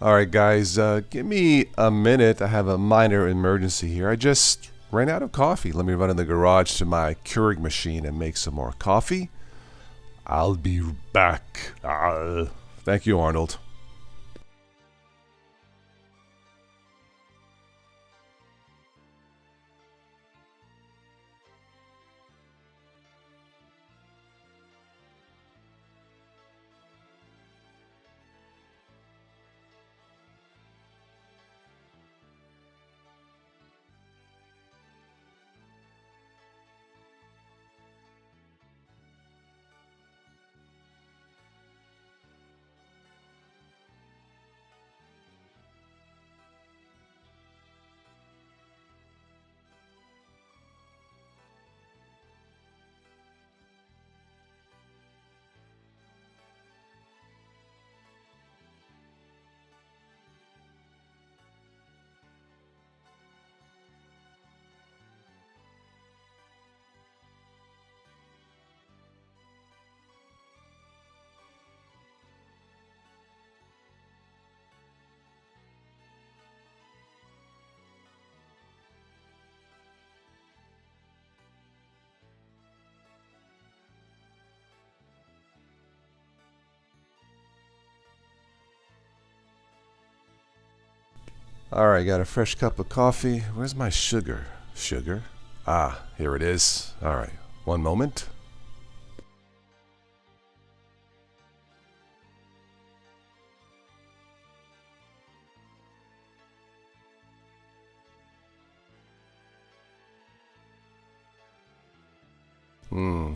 All right, guys, give me a minute. I have a minor emergency here. I just ran out of coffee. Let me run in the garage to my Keurig machine and make some more coffee. I'll be back. Thank you, Arnold. All right, got a fresh cup of coffee. Where's my sugar? Sugar? Ah, here it is. All right, one moment.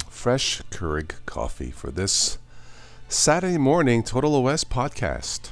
Fresh Keurig coffee for this Saturday morning Total OS podcast.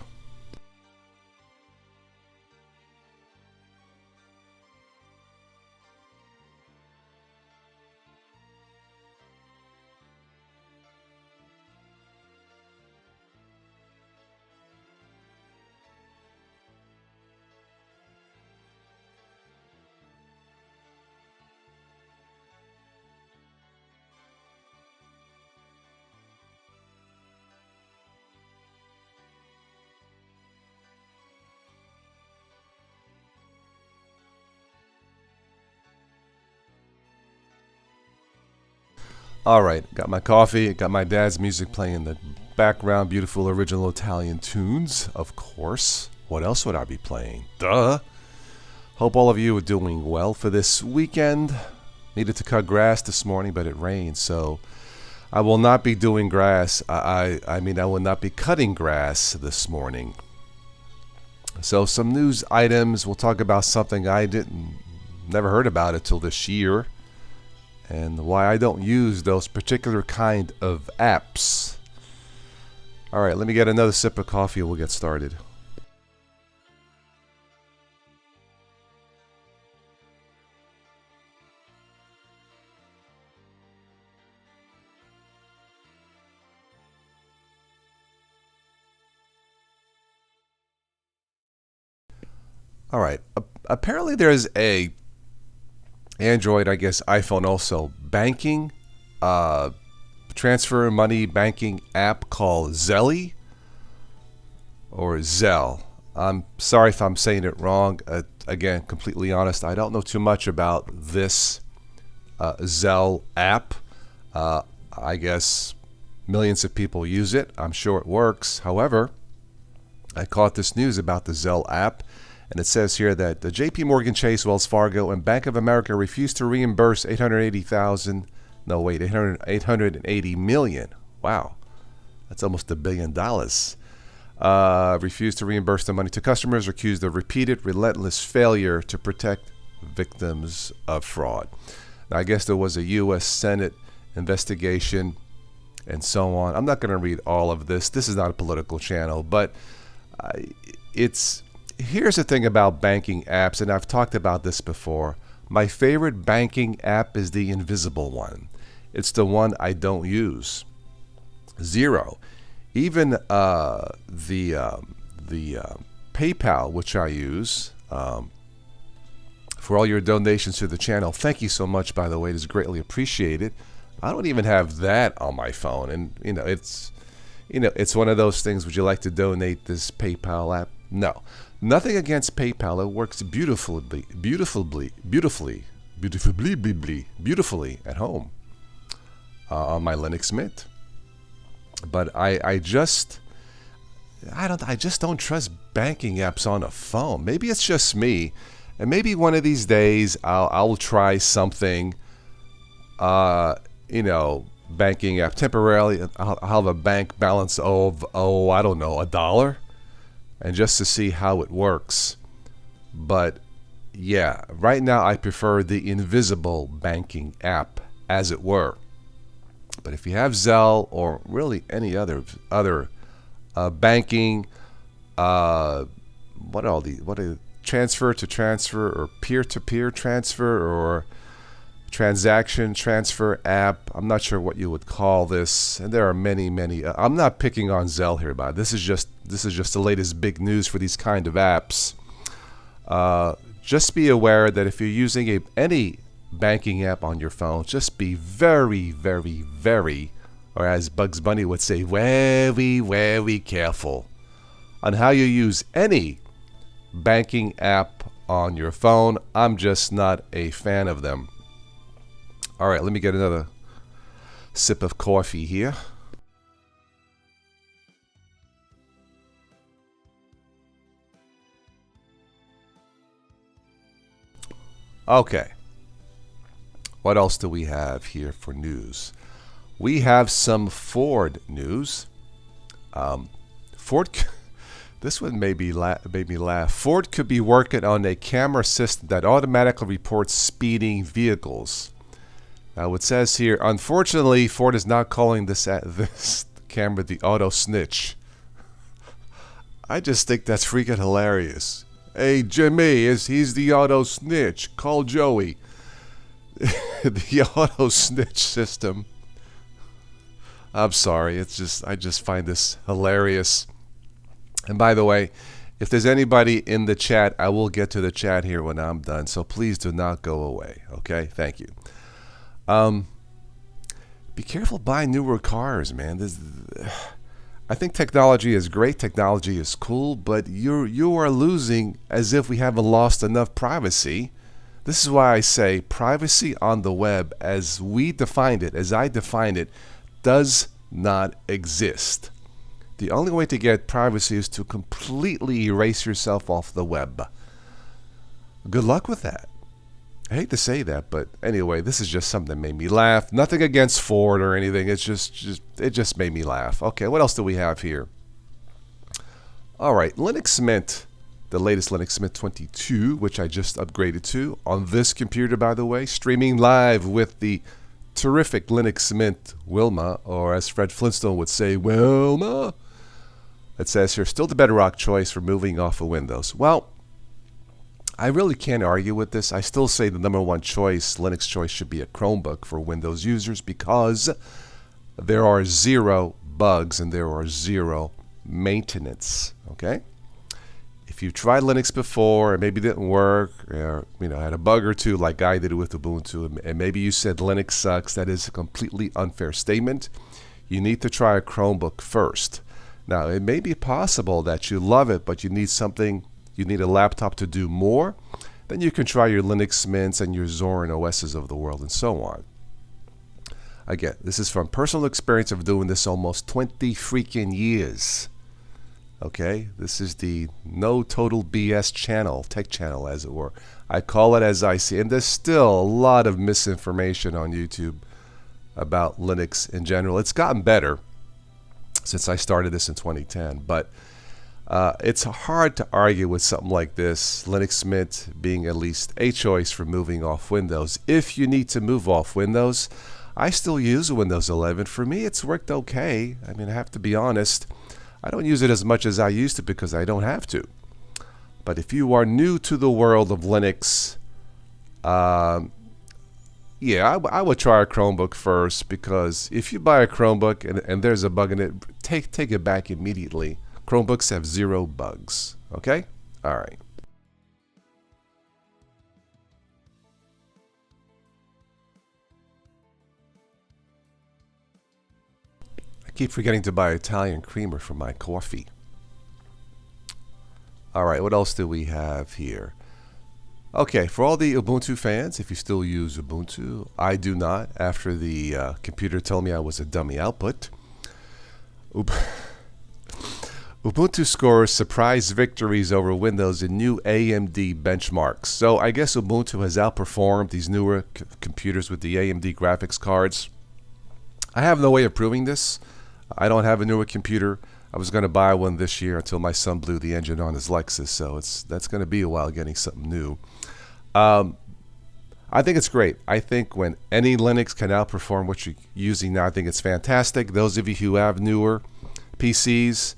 All right, got my coffee, got my dad's music playing in the background, beautiful original Italian tunes, of course. What else would I be playing? Duh. Hope all of you are doing well for this weekend. Needed to cut grass this morning, but it rained, so I will not be doing grass. I will not be cutting grass this morning. So some news items. We'll talk about something I never heard about it till this year, and why I don't use those particular kind of apps. All right, let me get another sip of coffee and we'll get started. All right, apparently there's a Android, I guess iPhone also, banking, transfer money banking app called Zelle or Zelle. I'm sorry if I'm saying it wrong. Again, completely honest, I don't know too much about this Zelle app. I guess millions of people use it. I'm sure it works. However, I caught this news about the Zelle app, and it says here that the J.P. Morgan Chase, Wells Fargo, and Bank of America refused to reimburse 880 million. Wow, that's almost $1 billion. Refused to reimburse the money to customers, accused of repeated, relentless failure to protect victims of fraud. Now, I guess there was a U.S. Senate investigation and so on. I'm not going to read all of this. This is not a political channel, but here's the thing about banking apps, and I've talked about this before. My favorite banking app is the invisible one. It's the one I don't use. Zero. Even the PayPal, which I use for all your donations to the channel. Thank you so much, by the way. It is greatly appreciated. I don't even have that on my phone, and it's It's one of those things. Would you like to donate this PayPal app? No, nothing against PayPal. It works beautifully at home on my Linux Mint. But I just don't trust banking apps on a phone. Maybe it's just me, and maybe one of these days I'll try something. Banking app temporarily. I'll have a bank balance of I don't know, $1, and just to see how it works. But yeah, right now I prefer the invisible banking app, as it were. But if you have Zelle or really any other banking, what are transfer to transfer or peer-to-peer transfer or transaction transfer app, I'm not sure what you would call this, and there are many. I'm not picking on Zelle here, but this is just the latest big news for these kind of apps. Just be aware that if you're using any banking app on your phone, just be very, or as Bugs Bunny would say, very careful on how you use any banking app on your phone. I'm just not a fan of them. All right, let me get another sip of coffee here. Okay. What else do we have here for news? We have some Ford news. Ford, this one made me laugh. Ford could be working on a camera system that automatically reports speeding vehicles. Now it says here, unfortunately, Ford is not calling this camera the auto snitch. I just think that's freaking hilarious. Hey, Jimmy, he's the auto snitch. Call Joey. The auto snitch system. I'm sorry. I just find this hilarious. And by the way, if there's anybody in the chat, I will get to the chat here when I'm done. So please do not go away. Okay? Thank you. Be careful buying newer cars, man. I think technology is great. Technology is cool, but you are losing as if we haven't lost enough privacy. This is why I say privacy on the web, as we defined it, as I defined it, does not exist. The only way to get privacy is to completely erase yourself off the web. Good luck with that. I hate to say that, but anyway, this is just something that made me laugh. Nothing against Ford or anything. It just made me laugh. Okay, what else do we have here? All right, Linux Mint, the latest Linux Mint 22, which I just upgraded to on this computer, by the way, streaming live with the terrific Linux Mint Wilma, or as Fred Flintstone would say, Wilma. It says here, still the bedrock choice for moving off of Windows. Well, I really can't argue with this. I still say the number one choice, Linux choice, should be a Chromebook for Windows users because there are 0 bugs and there are 0 maintenance. Okay? If you've tried Linux before and maybe it didn't work, or had a bug or two like I did with Ubuntu, and maybe you said Linux sucks, that is a completely unfair statement. You need to try a Chromebook first. Now, it may be possible that you love it, but you need a laptop to do more. Then you can try your Linux Mints and your Zorin OSs of the world and so on. Again, this is from personal experience of doing this almost 20 freaking years. Okay, this is the no total BS channel, tech channel as it were. I call it as I see it. And there's still a lot of misinformation on YouTube about Linux in general. It's gotten better since I started this in 2010, but it's hard to argue with something like this, Linux Mint being at least a choice for moving off Windows. If you need to move off Windows, I still use Windows 11. For me, it's worked okay. I mean, I have to be honest. I don't use it as much as I used to because I don't have to. But if you are new to the world of Linux, yeah, I would try a Chromebook first, because if you buy a Chromebook and there's a bug in it, take it back immediately. Chromebooks have 0 bugs. Okay? All right. I Keep forgetting to buy Italian creamer for my coffee. All right, what else do we have here? Okay, for all the Ubuntu fans, if you still use Ubuntu, I do not. After the computer told me I was a dummy output. Ubuntu scores surprise victories over Windows in new AMD benchmarks. So I guess Ubuntu has outperformed these newer computers with the AMD graphics cards. I have no way of proving this. I don't have a newer computer. I was going to buy one this year until my son blew the engine on his Lexus, so that's going to be a while getting something new. I think it's great. I think when any Linux can outperform what you're using now, I think it's fantastic. Those of you who have newer PCs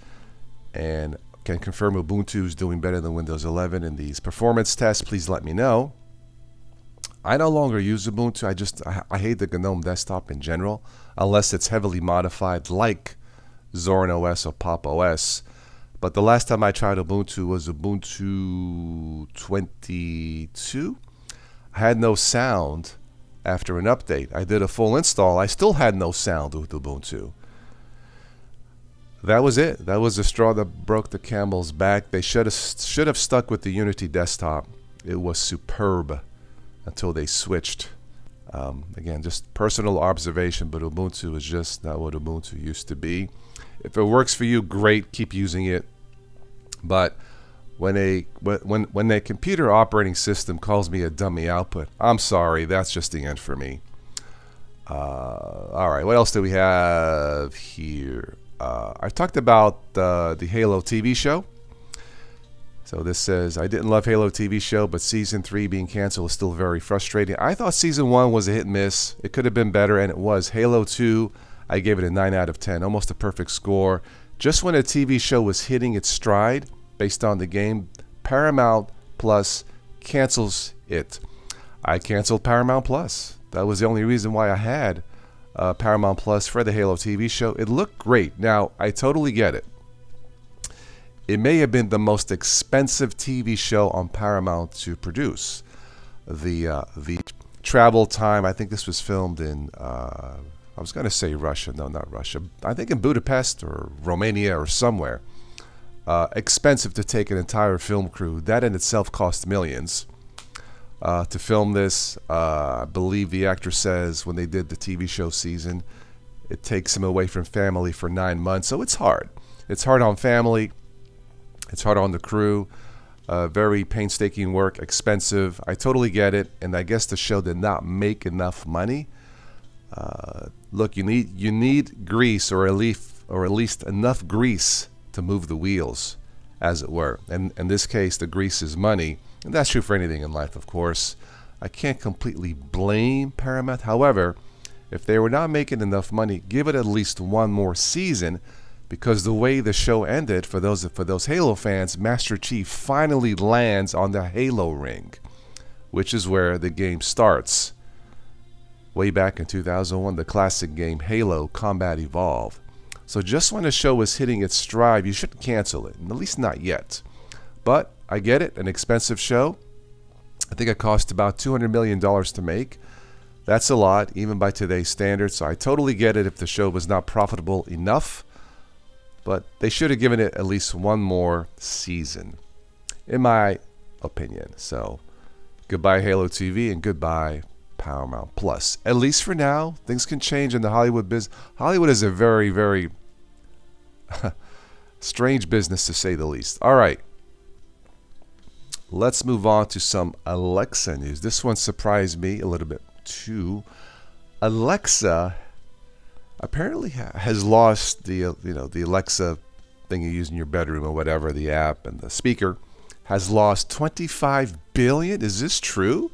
and can confirm Ubuntu is doing better than Windows 11 in these performance tests, please let me know. I no longer use Ubuntu. I hate the GNOME desktop in general, unless it's heavily modified like Zorin OS or Pop OS. But the last time I tried Ubuntu was Ubuntu 22. I had no sound after an update. I did a full install. I still had no sound with Ubuntu. That was it. That was the straw that broke the camel's back. They should have stuck with the Unity desktop. It was superb until they switched. Again, just personal observation, but Ubuntu is just not what Ubuntu used to be. If it works for you, great, keep using it. But when a computer operating system calls me a dummy output, I'm sorry, that's just the end for me. All right, what else do we have here? I talked about the Halo TV show. So this says, I didn't love Halo TV show, but Season 3 being canceled is still very frustrating. I thought Season 1 was a hit and miss. It could have been better, and it was. Halo 2, I gave it a 9 out of 10, almost a perfect score. Just when a TV show was hitting its stride, based on the game, Paramount Plus cancels it. I canceled Paramount Plus. That was the only reason why I had Paramount Plus for the Halo TV show. It looked great. Now, I totally get it. It may have been the most expensive TV show on Paramount to produce. The travel time, I think this was filmed in, I was going to say Russia. No, not Russia. I think in Budapest or Romania or somewhere. Expensive to take an entire film crew. That in itself cost millions. To film this, I believe the actor says when they did the TV show season, it takes him away from family for 9 months. So it's hard. It's hard on family. It's hard on the crew. Very painstaking work, expensive. I totally get it. And I guess the show did not make enough money. Look, you need grease, or at least enough grease to move the wheels, as it were. And in this case, the grease is money. And that's true for anything in life, of course. I can't completely blame Paramount. However, if they were not making enough money, give it at least one more season, because the way the show ended, for those Halo fans, Master Chief finally lands on the Halo ring, which is where the game starts. Way back in 2001, the classic game Halo Combat Evolved. So just when a show is hitting its stride, you shouldn't cancel it, at least not yet. But I get it, an expensive show. I think it cost about $200 million to make. That's a lot, even by today's standards. So I totally get it if the show was not profitable enough. But they should have given it at least one more season, in my opinion. So goodbye Halo TV and goodbye Paramount Plus. At least for now. Things can change in the Hollywood business. Hollywood is a very, very strange business, to say the least. All right. Let's move on to some Alexa news. This one surprised me a little bit too. Alexa apparently has lost the the Alexa thing you use in your bedroom or whatever, the app and the speaker, has lost $25 billion. Is this true?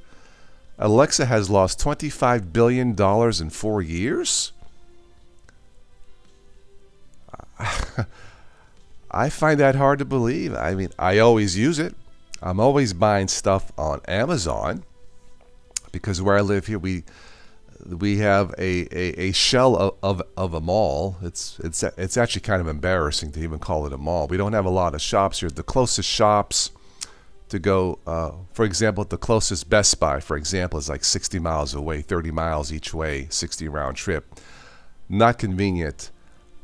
Alexa has lost $25 billion in 4 years? I find that hard to believe. I mean, I always use it. I'm always buying stuff on Amazon, because where I live here, we have a shell of a mall. It's actually kind of embarrassing to even call it a mall. We don't have a lot of shops here. The closest shops to go, for example, the closest Best Buy, for example, is like 60 miles away, 30 miles each way, 60 round trip. Not convenient.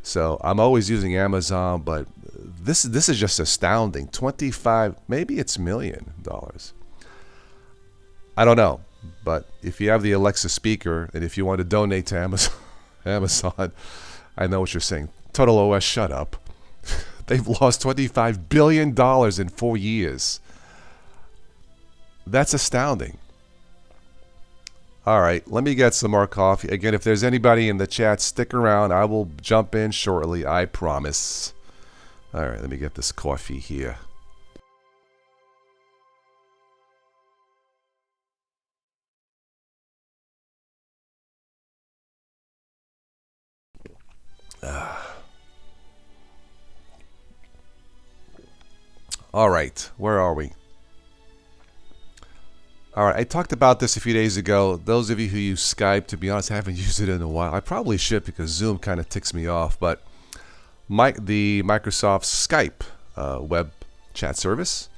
So I'm always using Amazon, but this is just astounding. 25, maybe it's $1 million. I don't know, but if you have the Alexa speaker and if you want to donate to Amazon, Amazon, I know what you're saying. Total OS, shut up. They've lost $25 billion in 4 years. That's astounding. All right, let me get some more coffee. Again, if there's anybody in the chat, stick around. I will jump in shortly, I promise. All right, let me get this coffee here. All right, where are we? All right, I talked about this a few days ago. Those of you who use Skype, to be honest, I haven't used it in a while. I probably should because Zoom kind of ticks me off. But the Microsoft Skype web chat service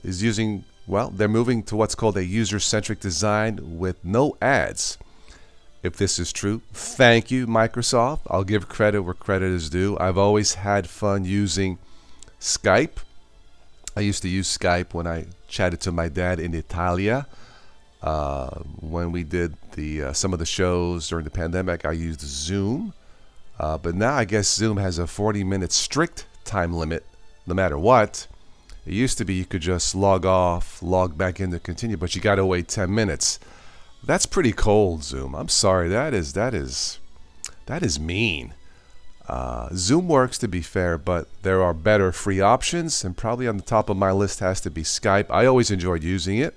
is using, well, they're moving to what's called a user-centric design with no ads. If this is true, thank you, Microsoft. I'll give credit where credit is due. I've always had fun using Skype. I used to use Skype when I chatted to my dad in Italia. When we did some of the shows during the pandemic, I used Zoom. But now I guess Zoom has a 40-minute strict time limit, no matter what. It used to be you could just log off, log back in to continue, but you got to wait 10 minutes. That's pretty cold, Zoom. I'm sorry. That is mean. Zoom works, to be fair, but there are better free options, and probably on the top of my list has to be Skype. I always enjoyed using it,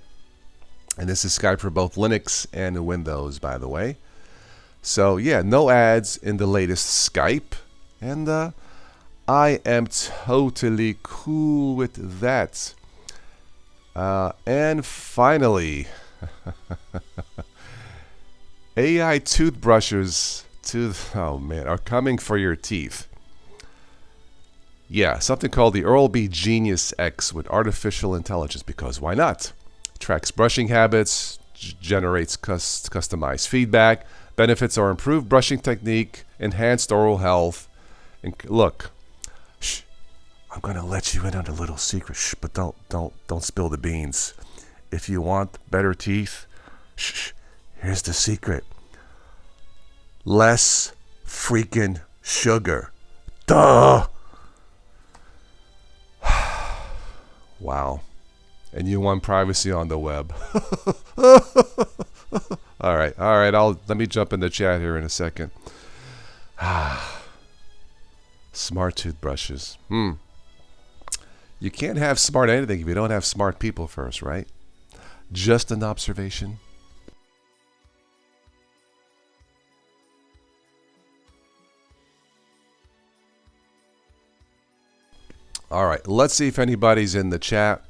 and this is Skype for both Linux and Windows, by the way. So yeah, no ads in the latest Skype, and I am totally cool with that. And finally, AI toothbrushes are coming for your teeth. Yeah, something called the Oral-B Genius X with artificial intelligence, because why not? Tracks brushing habits, generates customized feedback. Benefits are improved brushing technique, enhanced oral health. And look, shh, I'm gonna let you in on a little secret. Shh, but don't spill the beans. If you want better teeth, shh, here's the secret. Less freaking sugar. Duh! Wow. And you want privacy on the web. All right. Let me jump in the chat here in a second. Smart toothbrushes. You can't have smart anything if you don't have smart people first, right? Just an observation. All right, let's see if anybody's in the chat.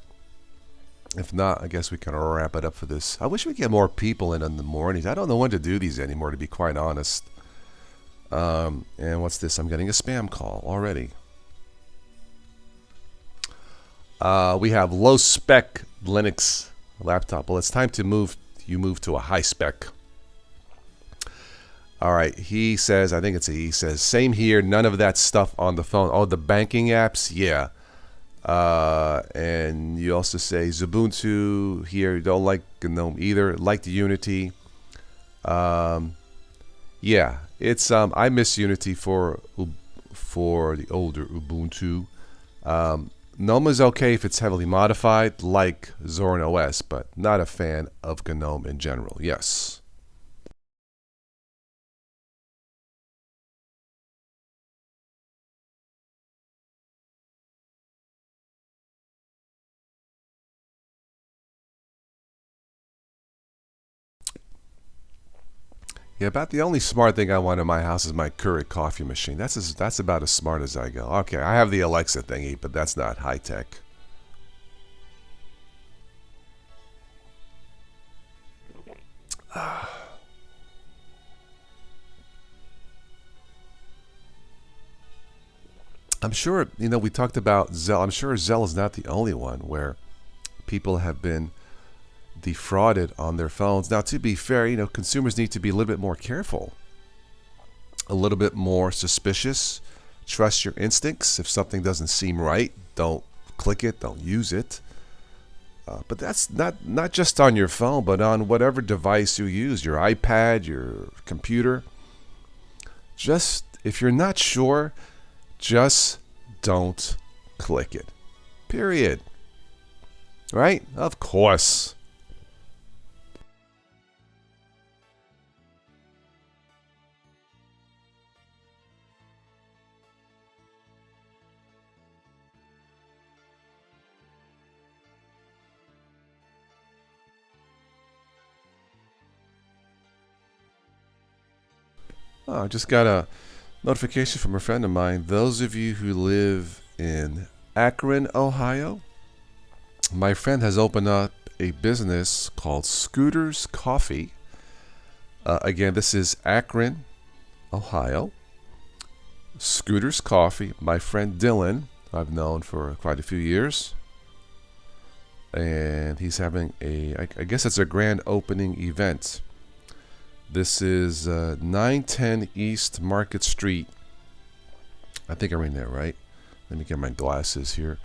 If not, I guess we can wrap it up for this. I wish we get more people in the mornings. I don't know when to do these anymore, to be quite honest. And what's this? I'm getting a spam call already. We have low spec Linux laptop. Well, it's time to move to a high spec. All right, he says, I think it's he says, same here, none of that stuff on the phone. Oh, the banking apps, yeah. And you also say Ubuntu here, you don't like GNOME either, like the Unity. Yeah, it's I miss Unity for the older Ubuntu. GNOME is okay if it's heavily modified, like Zorin OS, but not a fan of GNOME in general. Yes. Yeah, about the only smart thing I want in my house is my Keurig coffee machine. That's about as smart as I go. Okay, I have the Alexa thingy, but that's not high tech. I'm sure, we talked about Zelle. I'm sure Zelle is not the only one where people have been defrauded on their phones. Now, to be fair, consumers need to be a little bit more careful a little bit more suspicious. Trust your instincts. If something doesn't seem right, don't click it, don't use it. But that's not just on your phone, but on whatever device you use, your iPad, your computer. Just, if you're not sure, just don't click it. Period. Right? Of course. Oh, I just got a notification from a friend of mine. Those of you who live in Akron, Ohio, my friend has opened up a business called Scooter's Coffee. Again, this is Akron, Ohio. Scooter's Coffee. My friend Dylan, I've known for quite a few years. And he's having I guess it's a grand opening event. This is 910 East Market Street. I think I'm in there, right? Let me get my glasses here.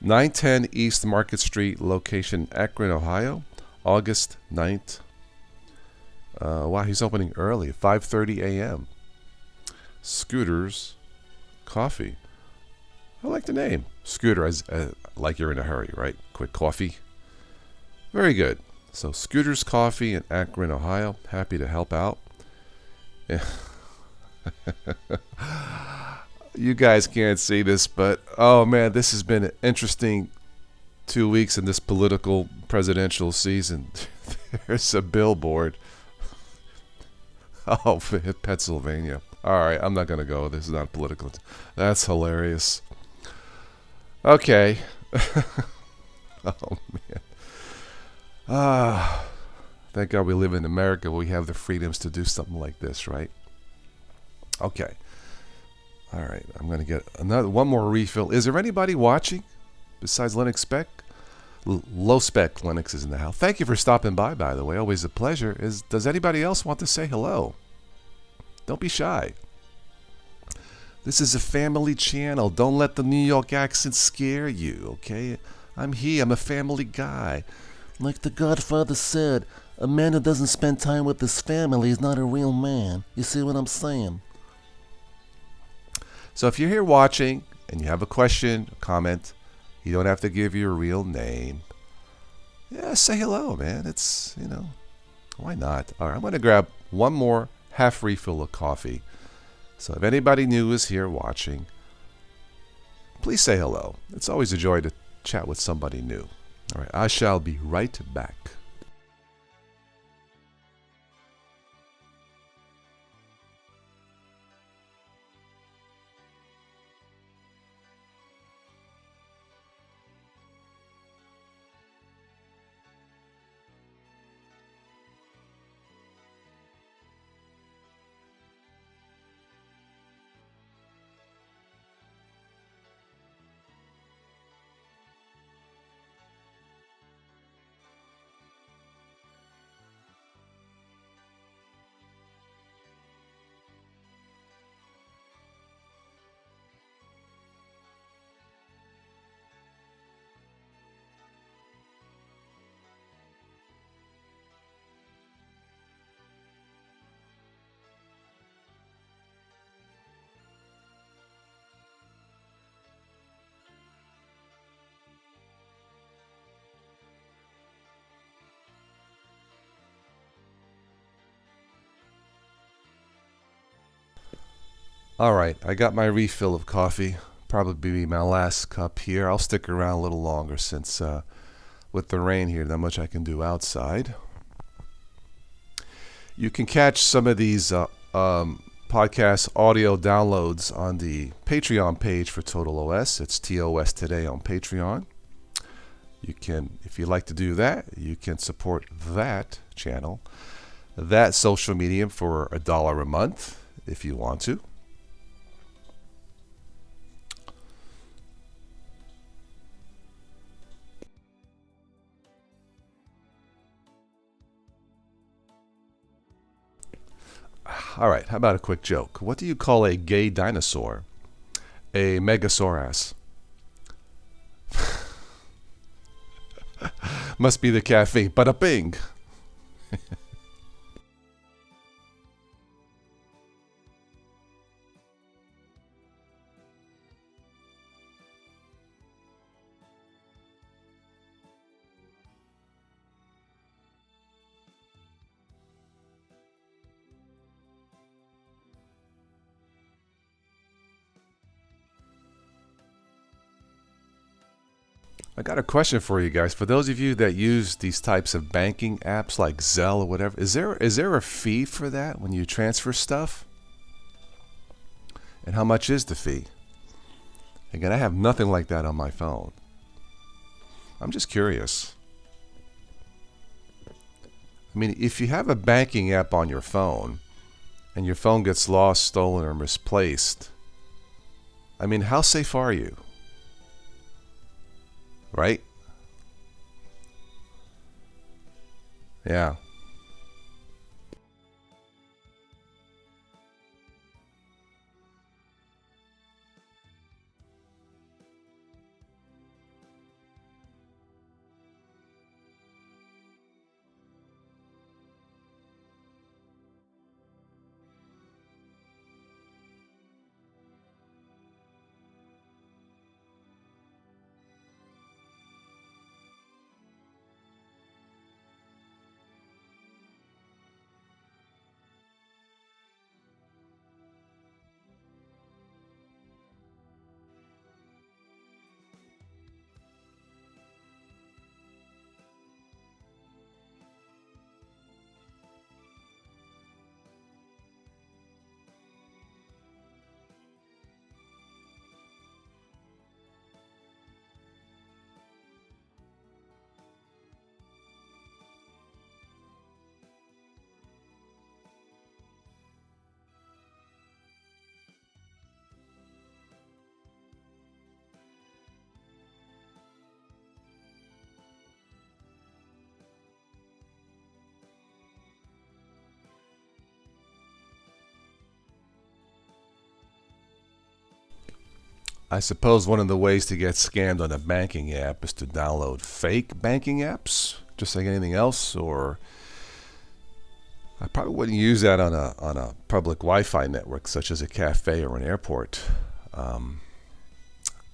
910 East Market Street, location Akron, Ohio, August 9th. Wow, he's opening early, 5:30 a.m. Scooter's Coffee. I like the name. Scooter, as like you're in a hurry, right? Quick coffee. Very good. So Scooter's Coffee in Akron, Ohio. Happy to help out. Yeah. You guys can't see this, but oh man, this has been an interesting 2 weeks in this political presidential season. There's a billboard. Oh, Pennsylvania. All right, I'm not going to go. This is not political. That's hilarious. Okay. Oh man. Thank God we live in America where we have the freedoms to do something like this, right? Okay. All right, I'm going to get one more refill. Is there anybody watching besides Linux Spec? Low Spec Linux is in the house. Thank you for stopping by the way. Always a pleasure. Does anybody else want to say hello? Don't be shy. This is a family channel. Don't let the New York accent scare you, okay? I'm here. I'm a family guy. Like the Godfather said, a man who doesn't spend time with his family is not a real man. You see what I'm saying? So if you're here watching and you have a question, a comment, you don't have to give your real name. Yeah, say hello, man. It's, why not? All right, I'm going to grab one more half refill of coffee. So if anybody new is here watching, please say hello. It's always a joy to chat with somebody new. All right, I shall be right back. All right, I got my refill of coffee. Probably be my last cup here. I'll stick around a little longer since with the rain here, not much I can do outside. You can catch some of these podcast audio downloads on the Patreon page for Total OS. It's TOS Today on Patreon. You can, if you'd like to do that, you can support that channel, that social medium for $1 a month if you want to. All right, how about a quick joke? What do you call a gay dinosaur? A megasaurus. Must be the caffeine. Bada bing. I got a question for you guys. For those of you that use these types of banking apps like Zelle or whatever, is there a fee for that when you transfer stuff? And how much is the fee? Again, I have nothing like that on my phone. I'm just curious. I mean, if you have a banking app on your phone and your phone gets lost, stolen, or misplaced, I mean, how safe are you? Right? Yeah. I suppose one of the ways to get scammed on a banking app is to download fake banking apps, just like anything else, or I probably wouldn't use that on a public Wi-Fi network such as a cafe or an airport. Of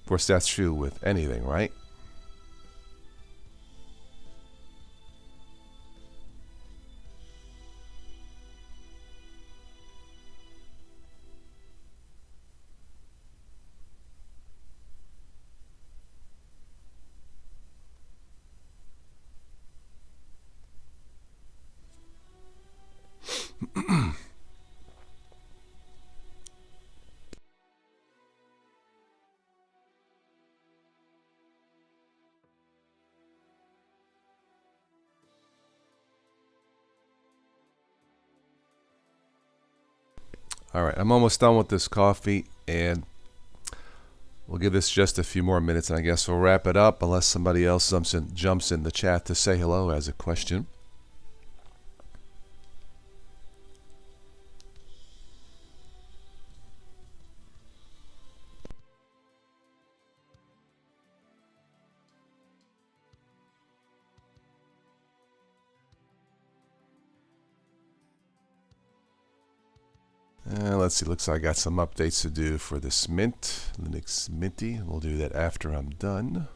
course, that's true with anything, right? All right, I'm almost done with this coffee, and we'll give this just a few more minutes, and I guess we'll wrap it up unless somebody else jumps in the chat to say hello as a question. Let's see, looks like I got some updates to do for this Mint, Linux Minty. We'll do that after I'm done.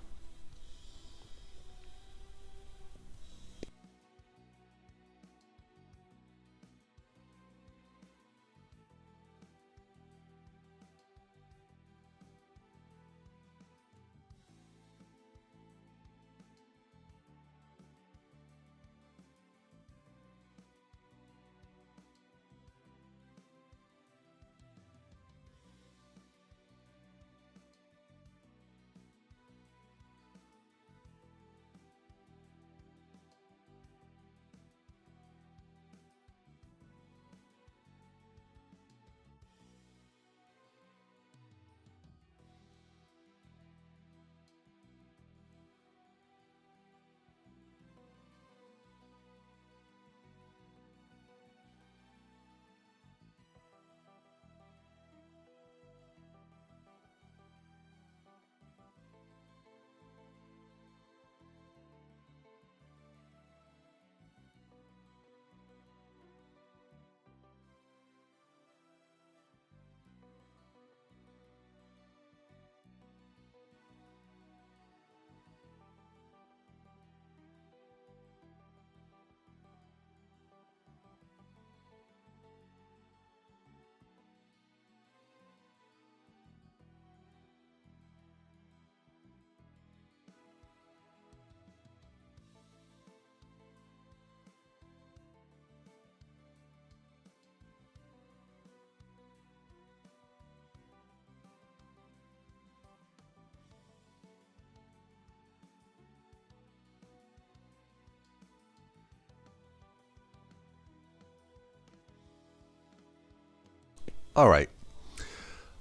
All right.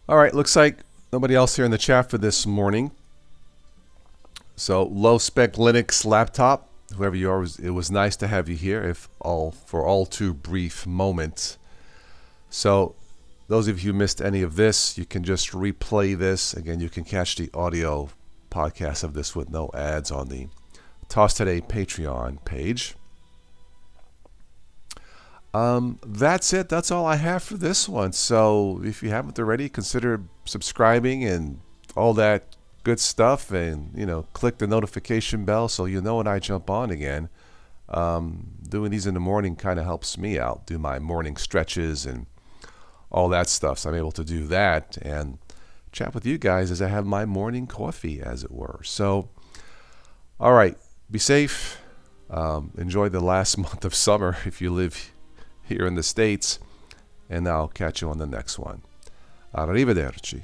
All right. Looks like nobody else here in the chat for this morning. So low spec Linux laptop, whoever you are, it was nice to have you here, if all for all too brief moments. So those of you who missed any of this, you can just replay this. Again, you can catch the audio podcast of this with no ads on the Toss Today Patreon page. That's it. That's all I have for this one. So if you haven't already, consider subscribing and all that good stuff, and click the notification bell so you know when I jump on again. Doing these in the morning kind of helps me out, do my morning stretches and all that stuff, so I'm able to do that and chat with you guys as I have my morning coffee, as it were. So all right, be safe, enjoy the last month of summer if you live here in the States, and I'll catch you on the next one. Arrivederci.